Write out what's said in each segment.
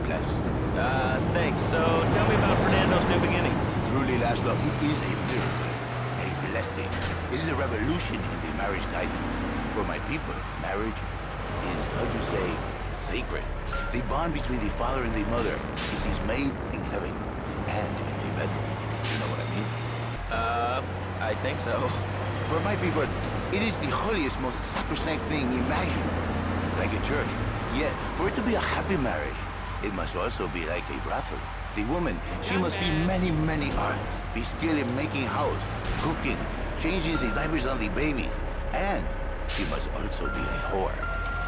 Bless. Thanks. So, tell me about Fernando's new beginnings. Truly, Laszlo, it is a miracle, a blessing. It is a revolution in the marriage guidance. For my people, marriage is, how to say, sacred. The bond between the father and the mother. It is made in heaven and in the bedroom. You know what I mean? I think so. For my people, it is the holiest, most sacrosanct thing imaginable. Like a church. Yet, for it to be a happy marriage, it must also be like a brothel. The woman, she must be many, many arts. Be skilled in making house, cooking, changing the diapers on the babies. And she must also be a whore.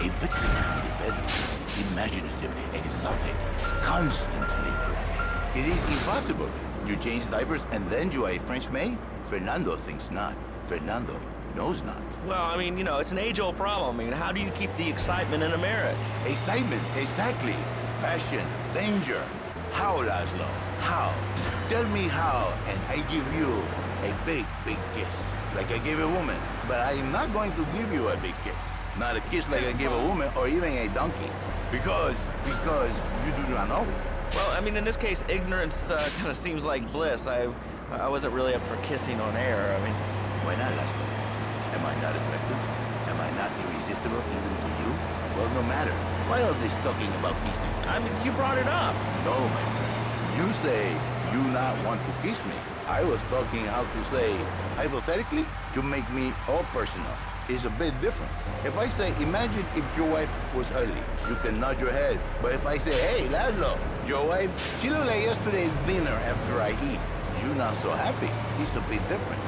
A vixen in the bedroom. Imaginative, exotic, constantly fresh. It is impossible. You change diapers and then you are a French maid? Fernando thinks not. Fernando knows not. Well, I mean, it's an age-old problem. I mean, how do you keep the excitement in a marriage? Excitement, exactly. Passion, danger. How, Laszlo? How? Tell me how, and I give you a big, big kiss. Like I gave a woman. But I am not going to give you a big kiss. Not a kiss like I gave a woman or even a donkey. Because you do not know. Well, I mean, in this case, ignorance kind of seems like bliss. I wasn't really up for kissing on air. I mean, why not, Laszlo? Am I not attractive? Am I not irresistible even to you? Well, no matter. Why are they talking about kissing? I mean, you brought it up. No, my friend. You say you not want to kiss me. I was talking how to say, hypothetically, to make me all personal. Is a bit different. If I say, imagine if your wife was early, you can nod your head. But if I say, hey, Laszlo, your wife, she looked like yesterday's dinner after I eat. You're not so happy. It's a bit different.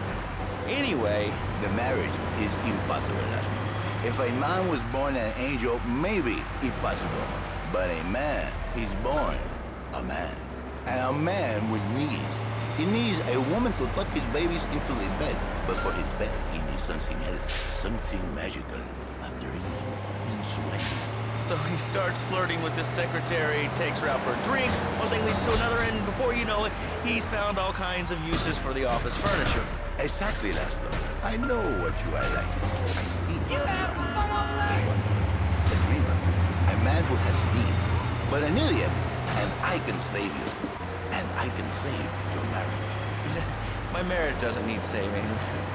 Anyway, the marriage is impossible, Laszlo. If a man was born an angel, maybe it's possible. But a man is born a man. And a man with needs. He needs a woman to tuck his babies into the bed. But for his bed, he needs something else. Something magical. A dream. Sweat. So he starts flirting with this secretary, takes her out for a drink, one thing leads to another, and before you know it, he's found all kinds of uses for the office furniture. Exactly, Laszlo. I know what you are like. I see you. A dreamer. A man who has needs. But an idiot. And I can save you. And I can save your marriage. My marriage doesn't need saving.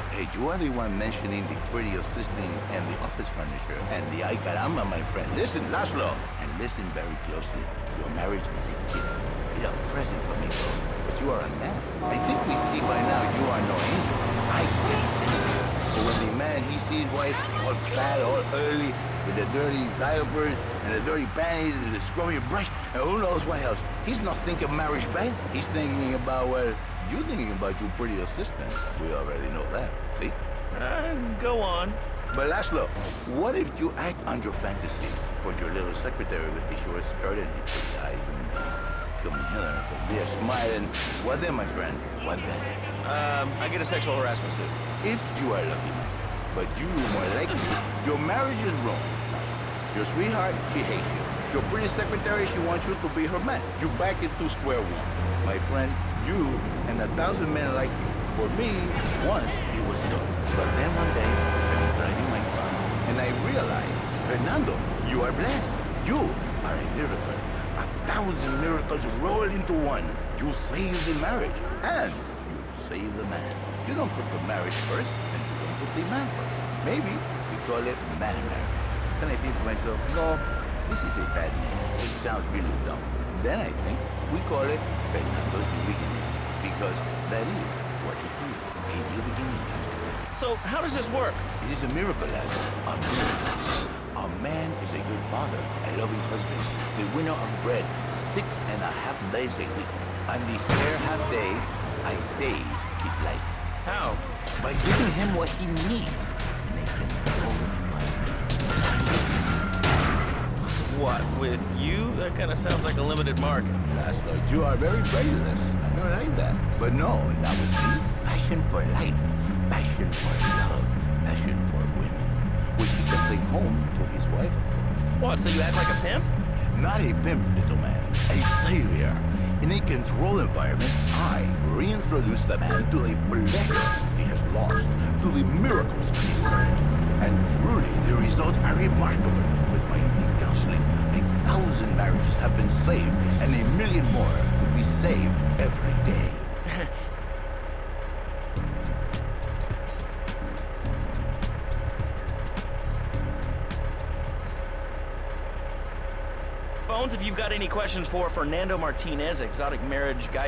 Hey, you are the one mentioning the pretty assisting and the office furniture and the ay caramba, my friend. Listen, Laszlo, and listen very closely. Your marriage is a gift. It's a present from me, bro. But you are a man. I think we see by now you are no angel. I can save you. But when the man, he sees wife all fat, all early, with the dirty diapers and the dirty panties and the scrubby brush, and who knows what else. He's not thinking marriage bad. He's thinking about, well, you're thinking about your pretty assistant. We already know that, see? Go on. But Laszlo, what if you act on your fantasy for your little secretary with the short skirt and the pretty eyes and coming here, they're smiling? What then, my friend? What then? I get a sexual harassment suit. If you are lucky, but you more likely, your marriage is ruined. Your sweetheart, she hates you. Your pretty secretary, she wants you to be her man. You back into square one. My friend, you and 1,000 men like you. For me, once it was so. But then one day, I was driving my car, and I realized, Fernando, you are blessed. You are a miracle. 1,000 miracles roll into one. You save the marriage, and you save the man. You don't put the marriage first, and you don't put the man first. Maybe we call it man marriage. Then I think to myself, no, this is a bad name. It sounds really dumb. Then I think we call it Fernando's New Beginning. Because that is what it is, a new beginning. So, how does this work? It is a miracle, lads. A miracle. A man is a good father, a loving husband, the winner of bread 6.5 days a week. On the spare half day, I save his life. How? By giving him what he needs. Make him What, with you? That kind of sounds like a limited market. That's right. You are very brainless. I don't like that. But no, not with me. Passion for life. Passion for love. Passion for women. Which he can bring home to his wife. What, so you act like a pimp? Not a pimp, little man. A savior. In a controlled environment, I reintroduce the man to the pleasure he has lost, to the miracles he learned. And truly, the results are remarkable with my unique have been saved, and 1 million more will be saved every day. Bones, if you've got any questions for Fernando Martinez, Exotic Marriage Guide.